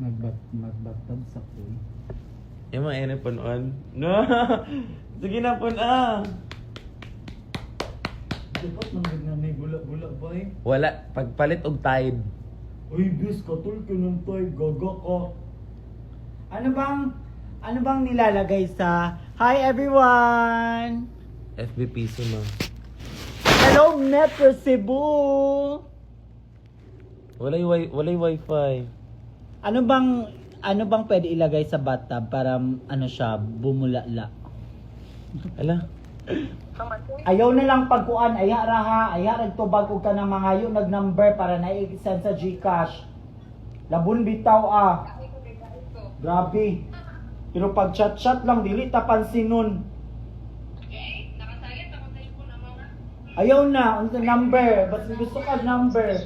Magbatag sa kuy. Yung mga ere punon. No! Sige na Dapat nang na may bula-bula ba eh? Wala. Pagpalit og tide. Uy, bis, katul ka ng tayo, gaga ka. Ano bang nilalagay sa Hi everyone! FB piso ma. Hello Metro Cebu! Walay wifi. Ano bang pwede ilagay sa bathtub para ano siya, bumulala? Ala. Ayaw na lang pagkuan, aya raha, aya nagtubag og ka ng mga yun nag-number para na-send sa GCash. Labon bitaw ah. Grabe. Pero pag chat-chat lang, dili ta pansin nun. Ayaw na, ang number. Ba't gusto ka number?